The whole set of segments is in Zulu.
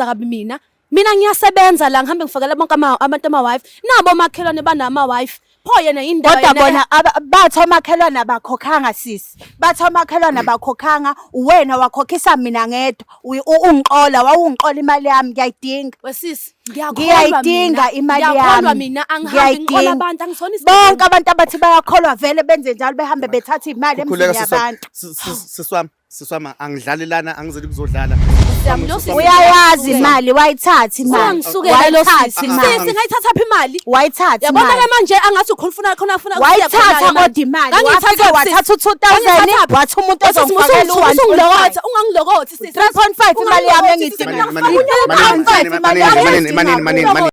ngiyaziphathisa kabi mina ngiyasebenza la ngihambe ngifakela bonke abantu ama-wife nabo omakhelwane banama-wife pho yena indawo kodwa bona bathi omakhelwane abakhokhanga sisi bathi omakhelwane abakhokhanga wena wakhokhisa mina ngedwa ungixola wawungixola imali yami ngiyayidinga wesisi ngiyayidinga imali yami ngiyakholwa mina angihambi ngixola abantu angisona bonke abantu abathi bayakholwa vele benze njalo behambe bethatha imali emzini yabantu siswami angidlalelana angizeli kuzodlala uyayazi imali wayithatha imali ngisukela lo sisi ngayithatha phi imali wayithatha yabona ke manje angathi ukhona ufuna wayithatha kodwa imali wafika wathatha 2000 wathi umuntu ozongifakela ungangilokothi sisi 3.5 imali yami engidinga manini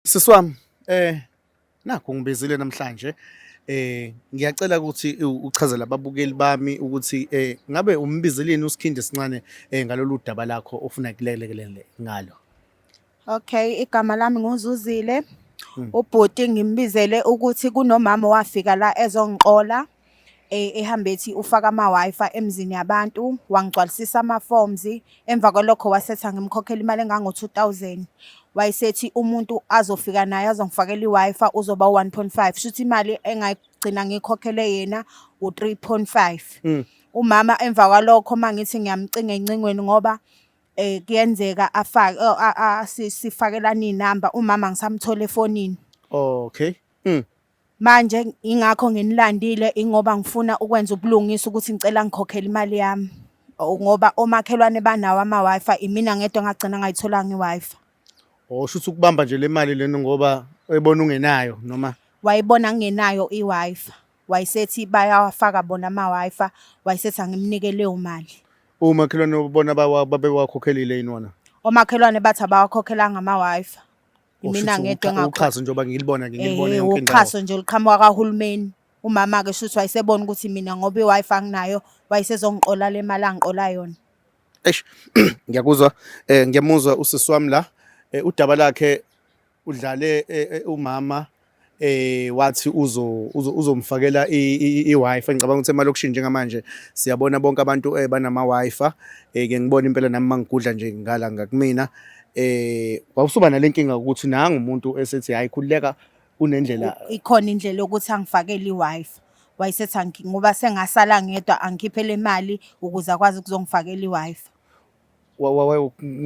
siswami nakho ngibizile namhlanje ngiyacela ukuthi uchazele ababukeli bami ukuthi ngabe umbizeleni uSkhindi Sincane ngalolu daba lakho ofuna kulelekelele ngalo. Okay, igama lami nguzuzile. Ubhuti ngimbizele ukuthi kunomama wafika la ezongixola ehambe ethi ufaka ama-Wi-Fi emzini yabantu wangigcwalisisa ama-forms emva kwalokho wasetha ngimkhokhela imali engango-2000 wayesethi umuntu azofika naye azongifakela i-Wi-Fi uzoba u1.5 shuthi imali engayigcina ngikhokhele yena u3.5 umama emva kwalokho mangithi ngiyamcinga encingweni ngoba kuyenzeka afake sifakelana inamba umama ngisamthola efonini. Okay. Manje ingakho nginilandile ingoba ngifuna ukwenza ubulungisa ukuthi ngicela ngikhokhele imali yami ngoba omakhelwane banawo ama-Wi-Fi imina ngedwa ngagcina ngayitholanga i-Wi-Fi. Shuthi ukubamba nje le mali lena ngoba ebona ungenayo noma wayibona ngingenayo i-Wi-Fi wayesethi bayawafaka bona ama-Wi-Fi wayesethi angimnike leyo mali. Umakhelwane ubona babewakhokhelile yini wona? Omakhelwane bathi abawakhokhelanga ama-Wi-Fi. Mina ngedwa uqhaso njengoba ngilibona yonke indawo. Uqhaso nje liqhamuka kahulumeni. Umama ke shuthi wayesebona ukuthi mina ngoba i-Wi-Fi anginayo wayesezongixola le mali angixola yona. Ngiyakuzwa ngiyamuzwa usisi wami la udaba lakhe udlale umama wathi uzomfakela i-Wi-Fi ngicabanga ukuthi emalokishini njengamanje siyabona bonke abantu banama Wi-Fi ke ngibona impela nami mangigudla nje ngala ngakumina wawusuba nalenkinga ukuthi nanga umuntu esethi hayi khulileka kunendlela ikhona indlela ukuthi angifakele i-Wi-Fi wayesethi ngoba sengasala ngedwa angikhiphele imali ukuze akwazi ukuzongifakela i-Wi-Fi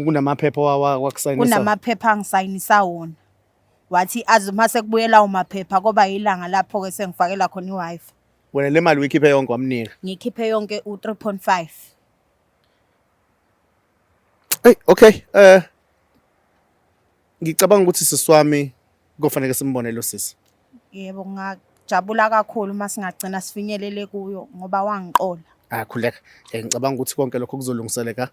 kunamaphepha wakusayinisa kunamaphepha angisayinisa wona wathi azuma sekubuyela umaphepha ngoba yilanga lapho ke sengifakela khona i-Wi-Fi. Wena le mali uyikhiphe yonke wamnika? Ngikhiphe yonke u3.5. Okay ngicabanga ukuthi siswami kufanele simbone lo sisi. Yebo ngajabula kakhulu masingagcina sifinyelele kuyo ngoba wangixola. Khuleka ngicabanga ukuthi konke lokho kuzolungiseleka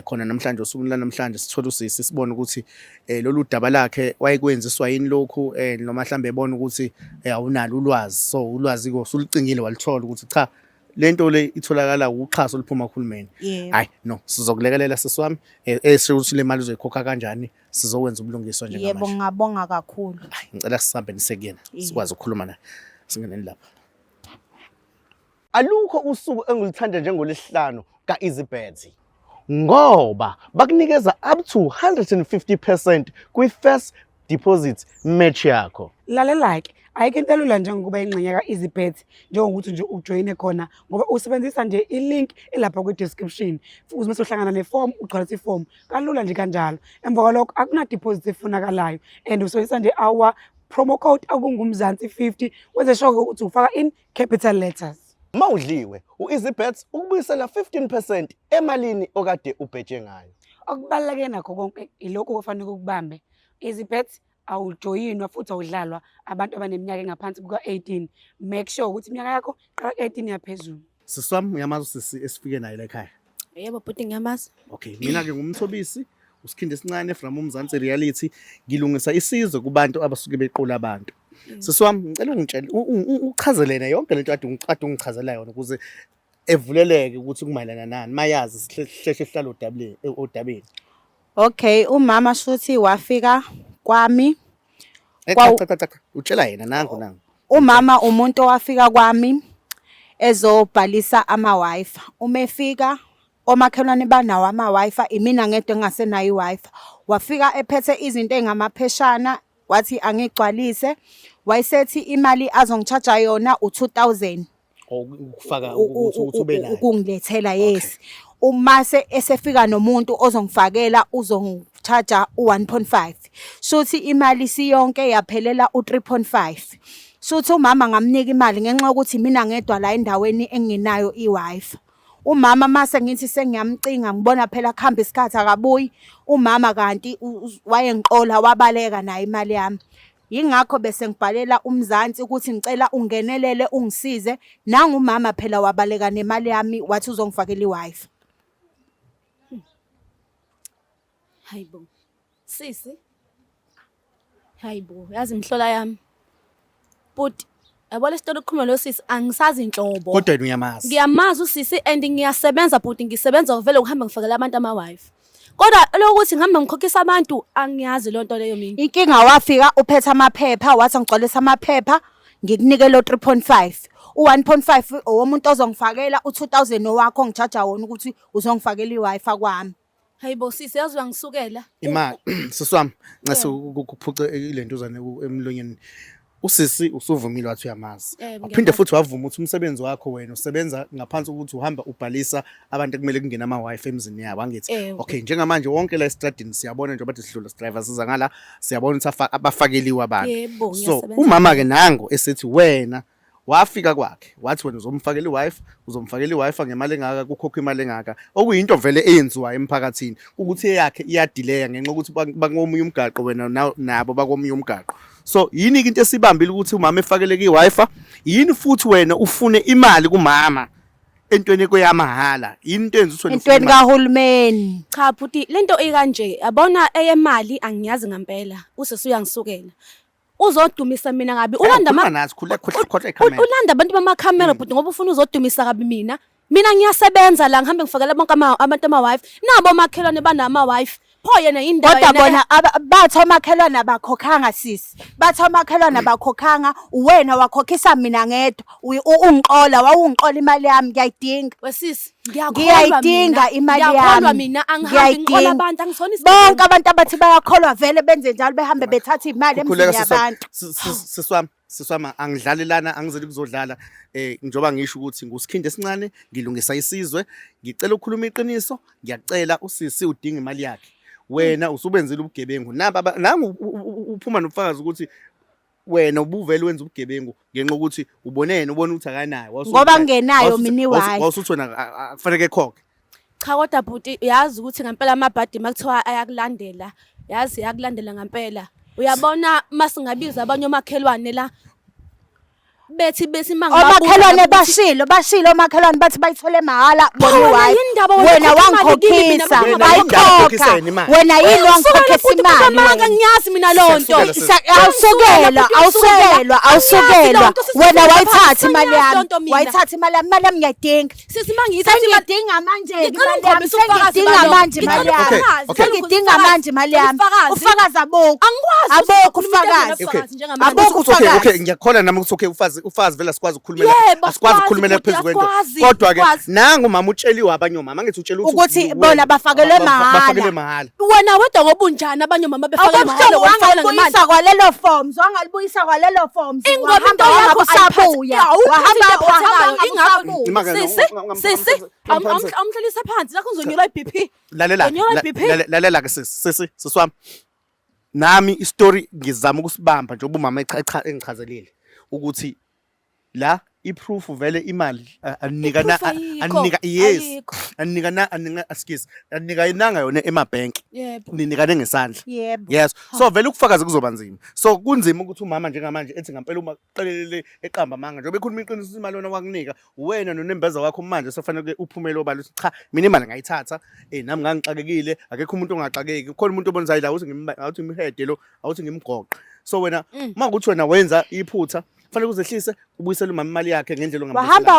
khona namhlanje usuku namhlanje sithola usisi sibone ukuthi lolu daba lakhe wayekwenziswa yini lokhu noma mhlambe ebona ukuthi awunalo ulwazi so ulwazi usulicingile walithola ukuthi cha lento le itholakala uxhaso oluphuma kuhulumeni. Hayi no sizokulekelela sisiwami esho ukuthi le mali uzoyikhokha kanjani sizokwenza ubulungiswa njengamanje. Yebo ngabonga kakhulu. Ngicela sihambe nisekuyena sikwazi ukukhuluma naye singeneni lapha. Alukho usuku engilithanda njengolesihlanu ka-EasyBet ngoba bakunikeza up to 150% kwi-first deposit match yakho. Lalela-ke ayikho into elula njengokuba ingxenye ka-EasyBet njengokuthi nje ujoyine khona ngoba usebenzisa nje i-link elapha kwi-description futhi mase uhlangana neform ugcwalisa iform kalula nje kanjalo emva kwalokho akuna deposit efunakalayo and usebenzisa nje our promo code akungumzansi 50 wenze sure ukuthi ufaka in capital letters. Mawudliwe u-EasyBet ukubuyisela 15% emalini okade ubheje ngayo. Okubaluleke nakho konke ilokho kufanele ukubambe. EasyBet awujoyinwa futhi awudlalwa abantu abaneminyaka engaphansi kuka-18. Make sure ukuthi iminyaka yakho qala 18 yaphezulu. Siswami uyamazi sisi esifike naye la ekhaya. Yebo bhuti ngiyamazi. Okay mina ke ngumthobisi uSkhindi Sincane from uMzansi Reality ngilungisa isizwe kubantu abasuke bequla abantu. Siswami ngicela ungitshele uchazelene yonke lento ade ungichazela yona ukuze evuleleke ukuthi kumayelana nani mayazi sihlehla sihlalo odabeni. Okay umama shuthi wafika kwami Utshela yena nangu. Umama umuntu owafika kwami ezobhalisa ama-Wi-Fi. Uma efika omakhelwane banawo ama-Wi-Fi, imina ngedwa engasenayo i-Wi-Fi. Wafika ephethe izinto ey'ngamapheshana, wathi angigcwalise. Wayesethi imali azongitshaja yona u-2,000. Ukufaka ukuthi ube nayo. Ukungilethela, yes. Umase esefika nomuntu ozongifakela uzongicharge u-1.5. Shuthi imali siyonke yaphelela u-3.5. Shuthi umama ngamnika imali ngenxa yokuthi mina ngedwa la endaweni engenayo i-Wi-Fi. Umama mase ngithi sengiyamcinga ngibona phela kuhamba isikhathi akabuyi. Umama kanti wayengiqola wabaleka nayo imali yami. Yingakho bese ngibhalela uMzansi ukuthi ngicela ungenelele ungisize. Nangumama phela wabaleka nemali yami wathi uzongifakela i-Wi-Fi. Hayibo. Sisi. Hayibo, yazi imhlola yami. But yabona isitori ukukhuluma lo sisi angisazi inhlobo. Kodwa yena uyamazi. Ngiyamazi usisi and ngiyasebenza but ngisebenza vele ukuhamba ngifakela abantu ama-Wi-Fi. Kodwa lokuthi ngihambe ngikhokhisa abantu angiyazi lo nto leyo mina. Inkinga wafika uphethe amaphepha wathi ngigcwalisa amaphepha ngikunikele lo 3.5. U1.5 owomuntu ozongifakela u2000 owakho ngicharge wona ukuthi uzongifakela i-Wi-Fi kwami. Hayibo sisi yazi uyangisukela. Imali siswami ngase ukuphuce ilentuzane emlonyeni. Usisi usuvumile wathi uyamazi. Uphinde futhi wavuma ukuthi umsebenzi wakho wena usebenza ngaphansi ukuthi uhamba ubhalisa abantu ekumele kungena ama-Wi-Fi emzini yabo angithi. Okay, njengamanje wonke la estradini siyabona nje bathi sidlula driver siza ngala siyabona ukuthi abafakeliwe abantu. So umama ke nango esethi wena wafika kwakhe wathi wena uzomfakela i-Wi-Fi uzomfakela i-Wi-Fi ngemali engaka kukhokha imali engaka okuyinto vele eyenziwa emphakathini ukuthi eyakhe iyadileya ngenxa ukuthi bakomunye umgaqo wena nabo bakomunye umgaqo. So yini into esibambile ukuthi umama efakeleke i-Wi-Fi yini futhi wena ufune imali kumama entweni kweyamahala yini into yenza ukuthi entweni kahulumeni. Cha futhi lento ikanje yabona eyemali angiyazi ngempela usisi uyangisukela. Uzodumisa mina ngabi ulanda ulanda abantu bamakhamera but ngoba ufuna uzodumisa kabi mina ngiyasebenza la ngihambe ngifakela bonke abantu ama-Wi-Fi nabo makhelwane banama-Wi-Fi pho yena indawo kodwa bona bathi omakhelwane abakhokhanga sisi bathi omakhelwane abakhokhanga wena wakhokhisa mina ngedwa ungiqola wawungiqola imali yami ngiyayidinga wesisi ngiyayidinga imali yami mina angihambi ngiqola abantu angisona isibonke bonke abantu abathi bayakholwa vele benze njalo behambe bethatha imali emzini yabantu. Siswami angidlalelana angizeli kuzodlala njoba ngisho ukuthi ngusikhindi esincane ngilungisa isizwe ngicela ukukhuluma iqiniso ngiyacela usisi udinga imali yakhe wena usubenzile ubugebengu nangu uphuma nobufakazi ukuthi wena ubuvele wenza ubugebengu ngenxa ukuthi ubona ukuthi akanayo ngoba ngenayo mina iWi-Fi wasuthi wena akufanele ekhokhe. Cha kodwa bhuti yazi ukuthi ngempela amabhadi makuthiwa ayakulandela yazi ayakulandela ngempela. Uyabona masingabiza abanye omakhelwane la bethi omakhelwane bashilo omakhelwane bathi bayithole mahala bona i-Wi-Fi wena wangikhokhisa bayikhokha wena yini wangikhokhisa imali ngiyazi mina lo nto awusukelwa wena wayithatha imali yami ngiyayidinga sengidinga manje imali yami ufakazi abokho ufakazi okay ngiyakholwa nami ukuthi okay ufazi vele asikwazi ukukhulumela phezulu kwento kodwa ke nangu mama utsheliwe abanye omama angithi utshela ukuthi bona bafakelwe mahala wena wedwa ngoba unjani abanye omama befakele mahala wangibuyisa kwalelo forms wahamba usabuya sisi amhlalisa phansi lakho uzonyela i-BP lalela ke siswami nami istory ngizama ukusibamba nje umama engichazelile ukuthi la iproof vele imali anika yona emabhenki ninikane ngesandla yes so vele ukufakaza kuzoba nzima so kunzima ukuthi umama njengamanje ethi ngempela uma qelelele eqamba manga njengoba ekhuluma iqiniso imali yona wakunika wena nonembeza wakho manje sofanele uphumele obala ukuthi cha mina imali ngayithatha nami ngangixakekile akekho umuntu ongaxakeki ukhona umuntu obonisayo la ukuthi ngimhede lo awuthi ngimgoqe so wena makuthi wena wenza iphutha fanele uzehlise ubuyisele umama imali yakhe ngendlela wahamba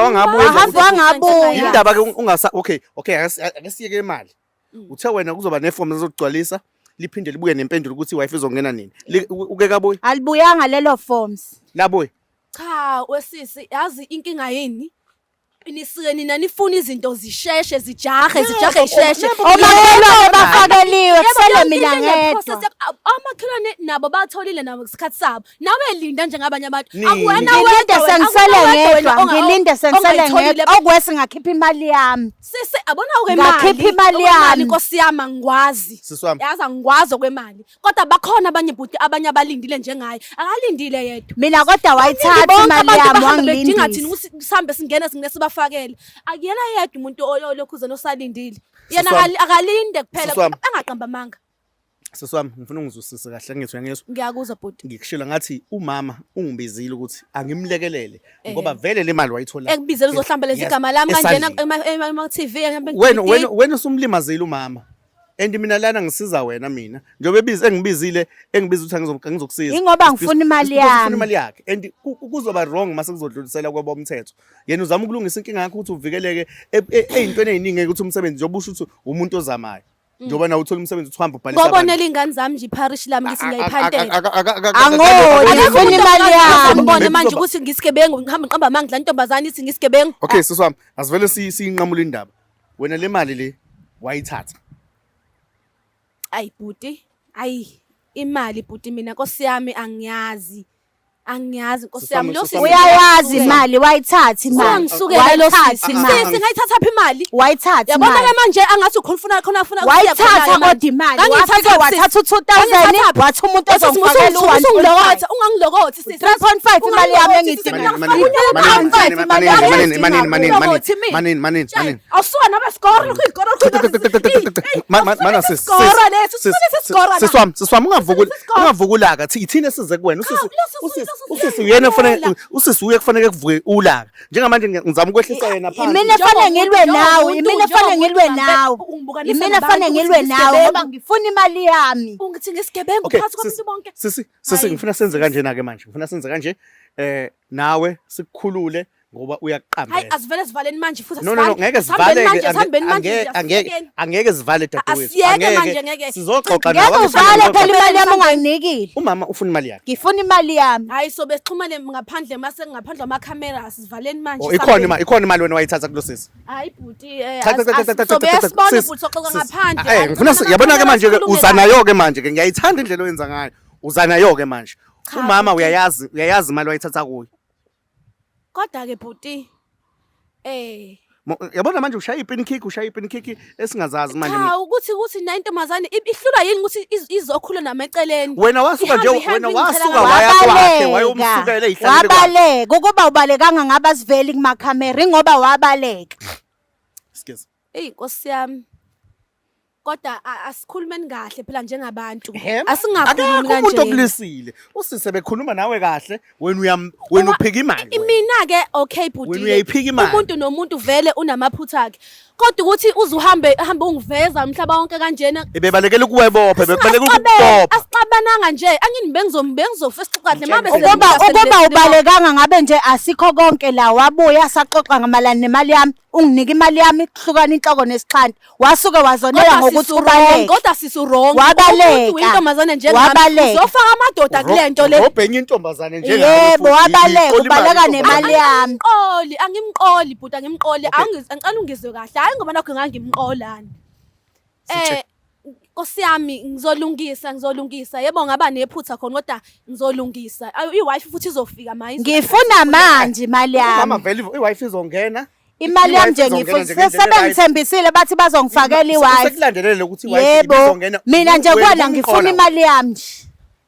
wangabuya indaba ke ungasa okay akasiyeke imali uthe wena kuzoba neform ezokugcwalisa liphinde libuye nempendulo ukuthi i-Wi-Fi izongena nini. Uke kabuyi? Alibuyanga lelo forms. Labuyi. Cha wesisi yazi inkinga yini? Nisike nina nifuna izinto zisheshe zijahe isheshe. Omakhelwane bafakeliwe kusele mina ngedwa. Omakhelwane nabo batholile nabo isikhathi sabo. Nawe linda njengabanye abantu. Ngilinde sengisele ngedwa, ngilinde sengisele ngedwa. Okwesi ngakhipha imali yami. Sisi abona okwemali. Ngakhipha imali yami. Nkosi yami angikwazi. Yazi angikwazi okwemali. Kodwa bakhona abanye bhuti abanye abalindile njengaye. Akalindile yedwa. Mina kodwa wayithatha imali yami wangilindisa. Dinga thina ukuthi sihambe singena singene sibafakele. Akuyena yedwa umuntu olokhuze nosalindile. Yena akalinde kuphela angaqamba amanga. Seswami ngifuna ungizwisise kahle ngizwe ngizwe. Ngiyakuzwa bhuti. Ngikushila ngathi umama ungibizile ukuthi angimlekelele ngoba vele le mali wayithola. Ekubizela uzohlambeleza igama lami kanjena ema TV ngihambe. Wena usumlimazile umama. And mina lana ngisiza wena mina. Njengoba engibizile ukuthi ngizokusiza. Ingoba ngifuna imali yami. Ngifuna imali yakhe. And kuzoba wrong mase kuzodlulisela kwabo umthetho. Yena uzama ukulungisa inkinga yakhe ukuthi uvikeleke ezintweni eziningi ukuthi umsebenzi njengoba usho ukuthi umuntu ozamayo. Njengoba nawe uthola umsebenzi uthi uhamba ubhalisa abantu. Ngobonela ingane zami nje iparish lami ngithi ngiyayiphantela. Angoni ngifuna imali yami. Ngibone manje ukuthi ngisigebengu ngihamba ngiqamba amanga la ntombazana ithi ngisigebengu. Okay siswami asivele siyinqamula indaba. Wena le mali le wayithatha. Ayi bhuti, ayi imali bhuti mina Nkosi yami angiyazi. Angiyazi Nkosi yami lo sisi uyayazi imali wayithatha imali. Angisukela lo sisi ngayithatha apha imali. Wayithatha imali. Yabona manje angathi ukhona khona wayithatha kodwa imali. Wafike wathatha 2000 wathi umuntu ozongifakela ungilokotha ungangilokothi sisi 3.5 imali yami engidinga. Manini. Awusuka nabe score Mana siswami ungavukulaka thina size kuwena usisi uyena kufanele usisi uye kufanele kuvuke ulaka njengamanje ngizama ukwehlisa yena phansi. Imina fanele ngilwe nawe, imina fanele ngilwe nawe. Imina fanele ngilwe nawe ngoba ngifuna imali yami. Ungithi ngisigebengu phansi kwabantu bonke. Sisi ngifuna senze kanje na ke manje. Ngifuna senze kanje nawe sikukhulule ngoba uyaqambela. Hayi asivele sivaleni manje futhi No ngeke sivale angeke sivale dadewethu. Angeke sizoxoxa nawe. Ngeke uvale phela imali yami unganginikile. Umama ufuna imali yakhe. Ngifuna imali yami. Hayi so besixhumane ngaphandle mase ngaphandle ama camera sivaleni manje. Ikhona imali wena wayithatha kulo sisi. Hayi bhuti so besibone futhi soxoxa ngaphandle. Ngifuna yabona ke manje ke uzanayo ke manje ke ngiyayithanda indlela oyenza ngayo. Uzanayo ke manje. Umama uyayazi imali wayithatha kuyo. Kodwa ke bhuti yabona manje ushaya ipin kick esingazazi manje. Cha ukuthi na intombazane ihlula yini ukuthi izokhula namaceleni. Wena wasuka waya kwakhe wayomsukela ezihlale kwakhe. Wabaleka ukuba ubalekanga ngaba siveli kuma camera ngoba wabaleka. Excuse. Nkosi yami. Kodwa asikhulumeni kahle phela njengabantu. Asingakhulumi kanje. Umuntu okulisile. Usise bekhuluma nawe kahle wena uphika imali. Mina ke okay bhuti. Wena uyayiphika imali. Umuntu nomuntu vele unamaphutha akhe. Kodwa ukuthi uzuhambe ungiveza umhlaba wonke kanjena. Bebalekela ukuwebopha bebalekela ukubopha. Asicabananga nje. Angini bengizofesa ixoxa mabe ukuba ubalekanga ngabe nje asikho konke la wabuya saxoxa ngamalani nemali yami. Unginika imali yami kuhlukana inhloko nesixhanti. Wasuke wazonela ngokuthi ubaleka. Kodwa sisu wrong. Wabaleka. Intombazane njengami. Uzofaka amadoda kulento le. Robhenye intombazane njengami. Yebo wabaleka ubaleka nemali yami. Angimqoli bhuti angimqoli. Angicela ungizwe kahle. Hayi ngoba nakho ngangimqolani. Nkosi yami ngizolungisa. Yebo ngaba nephutha khona kodwa ngizolungisa. I-Wi-Fi futhi izofika manje. Ngifuna manje imali yami. Mama vele i-Wi-Fi izongena. Imali yami nje ngifuna sebengithembisile bathi bazongifakela i-Wi-Fi. Sekulandelele ukuthi i-Wi-Fi izongena. Mina nje kuwena ngifuna imali yami nje.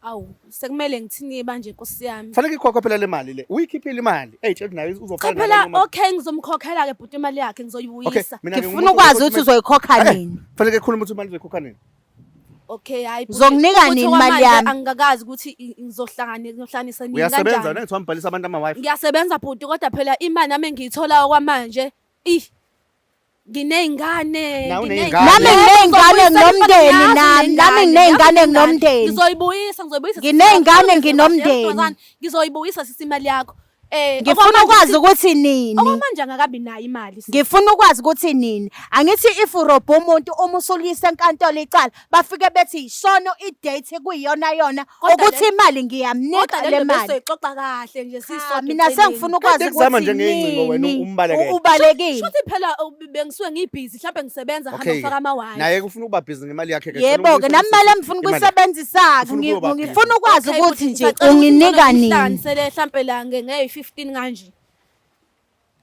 Awu sekumele ngithini manje Nkosi yami. Kufanele ikhokhe phela le mali le. Uyikhiphile imali. Tshela nayo uzofana nayo. Phela okay ngizomkhokhela ke bhuti imali yakhe ngizoyibuyisa. Ngifuna ukwazi ukuthi uzoyikhokha nini. Kufanele ekhuluma ukuthi imali uzoyikhokha nini. Okay hayi uzonginika nini imali yami angikazi ukuthi ngizohlanganisa nini kanjani. Uyasebenza ngithi wambhalisa abantu ama-Wi-Fi. Ngiyasebenza bhuti kodwa phela imali nami engiyithola kwamanje ngineyingane nginomndeni ngizoyibuyisa nginomndeni ngizoyibuyisa sisi imali yakho Ngifuna ukwazi ukuthi nini. Okwamanje angakabi nayo imali. Ngifuna ukwazi ukuthi nini. Angithi if urobha umuntu uma usulisa enkantolo icala bafike bethi isono idate kuyiyona yona ukuthi imali ngiyamnika le mali. Soyixoxa kahle nje sisodwa. Mina sengifuna ukwazi ukuthi nini. Ubalekile. Shothi phela bengisuke ngibhizi mhlawumbe ngisebenza hamba ufaka ama-Wi-Fi. Naye ufuna ukuba busy ngemali yakhe ke. Yebo-ke nami imali engifuna ukuyisebenzisa ngifuna ukwazi ukuthi nje unginika nini. Ngiqinisele mhlambe la nge-15 kanje.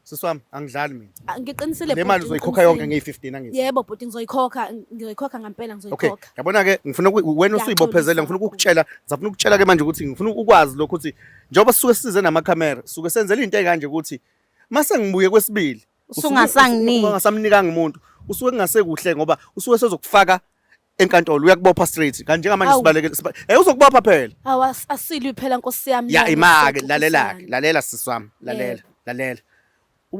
Siswami angidlali mina. Ngiqinisile le mali uzoyikhokha yonke nge-15 angithi. Yebo bhuti ngizoyikhokha ngempela ngizoyikhokha. Yabona ke ngifuna wena usuyibophezela ngifuna ukukutshela ke manje ukuthi ngifuna ukwazi lokho ukuthi njengoba sisuke size namakhamera suke senzele into ekanje ukuthi mase ngibuye kwesibili ungasamnikanga umuntu usuke kungasekuhle ngoba usuke sezokufaka enkantolo uyakubopha straight kanje ngamanje sibalekele uzokubopha phela asilwi phela nkosi yami ya imake lalela siswami lalela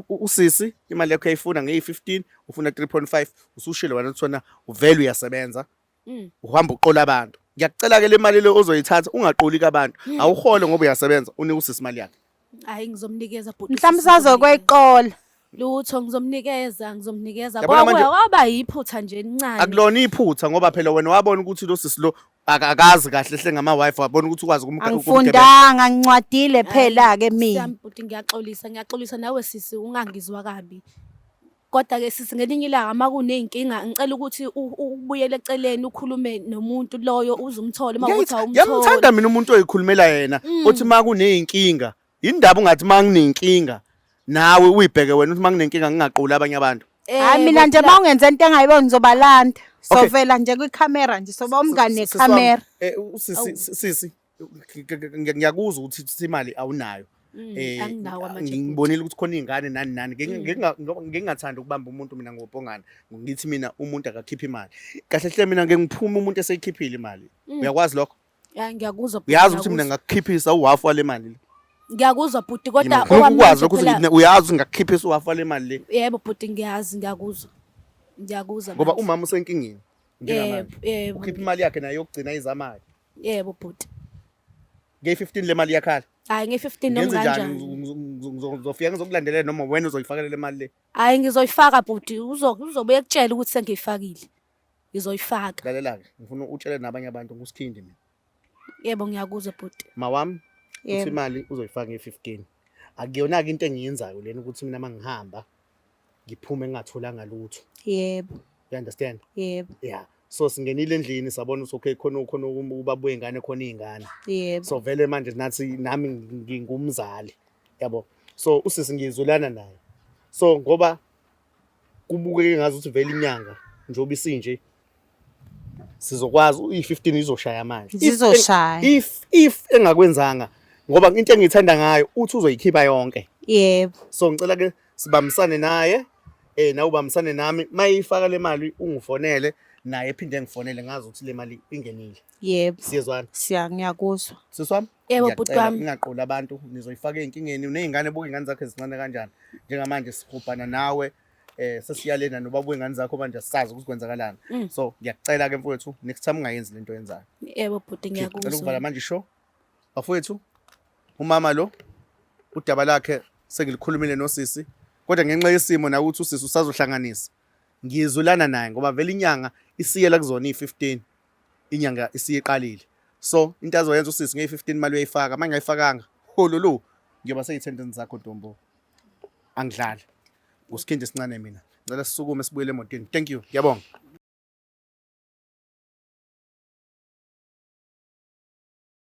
usisi imali yakho ayifuna nge-15 ufuna 3.5 usushilo wena uthona uvele uyasebenza uhamba uqola abantu ngiyakucela ke le mali le ozoyithatha ungaqoli kabantu awuhole ngoba uyasebenza unike usisi imali yakhe hayi ngizomnikeza bhuti mhlawumbe sazokuyiqola lutho ngizomnikeza kwaba yiphutha nje encane akulona iphutha ngoba phela wena wabona ukuthi lo sisi lo akazi kahle hle ngama-Wi-Fi wabona ukuthi ukwazi angifundanga ngincwadile phela ke mina bhuti ngiyaxolisa nawe sisi ungangizwa kabi kodwa ke sisi ngelinye ilanga makuneyinkinga ngicela ukuthi ubuyele eceleni ukhulume nomuntu loyo uzumthole mawukuthi awumtholi ngiyamthanda mina umuntu oyikhulumela yena uthi makuneyinkinga indaba ungathi manginenkinga nawe uyibheke wena uthi manginenkinga ngingaquli abanye abantu hayi mina nje mawungenza into engayiboni ngizobalanda sovela nje kwikhamera nje soba umngane nekhamera sisi ngiyakuzwa ukuthi imali awunayo ngibonile ukuthi khona izingane nani ngingathanda ukubamba umuntu mina ngobhongana ngithi mina umuntu akakhipha imali kahle hle mina ngeke ngiphume umuntu eseyikhiphile imali uyakwazi lokho ngiyakuzwa uyazi ukuthi mina ngakukhiphisa uhafu wale mali ngiyakuzwa bhuti kodwa ukwazi lokho uyazi ngakukhiphisa uhafu wale mali le yebo bhuti ngiyakuzwa ngoba umama usenkingeni yebo ukhipha imali yakhe nayo yokugcina izamayo yebo bhuti nge-15 le mali yakhala hayi nge-15 noma kanjani ngizofika ngizokulandelela noma wena uzoyifakela le mali le hayi ngizoyifaka bhuti uzobe ekutshela ukuthi sengiyifakile ngizoyifaka lalela-ke ngifuna utshele nabanye abantu ngusikhindi mina yebo ngiyakuzwa bhuti mawami uthi imali uzoyifaka nge-15 akuyona-ke into engiyenzayo lena ukuthi mina uma ngihamba ngiphume ngingatholanga lutho yebo you understand yebo yeah so singenile endlini sabona ukuthi okay khona ubaba wengane khona izingane yebo so vele manje nathi nami ngingumzali yabo so usisi ngizulana naye so ngoba kubukeke ngazi ukuthi vele inyanga njengoba isinje sizokwazi i-15 izoshaya manje izoshaya if engakwenzanga ngoba into engiyithanda ngayo uthi uzoyikhipha yonke yebo so ngicela ke sibambisane naye nawe ubambisane nami mayifaka le mali ungifonele naye ephinde ngifonele ngazi ukuthi le mali ingenile yebo siyezwana ngiyakuzwa siswami yebo bhuti wami ngingaqola abantu nizoyifaka ezinkingeni unezingane buka izingane zakhe zincane kanjani njengamanje sihubhana nawe sesiyalena nobaba wengane zakho manje sisazi ukuthi kwenzakalani so ngiyakucela ke mfowethu next time ungayenzi lento oyenzayo yebo bhuti ngiyakuzwa ngicela ukuvala manje ishow bafowethu umama lo udaba lakhe sengilikhulumile nosisi kodwa ngenxa yesimo na ukuthi usisi usazohlanganisa ngiyizulana naye ngoba vele inyanga isiyela kuzona i-15 inyanga isiyiqalile so into azoyenza usisi nge-15 mali uyayifaka manje ngayifakanga hololo ngiyoba seyithendeni zakho Ntombo angidlali usikhindi sincane mina ngicela sisukume sibuyele emotweni thank you ngiyabonga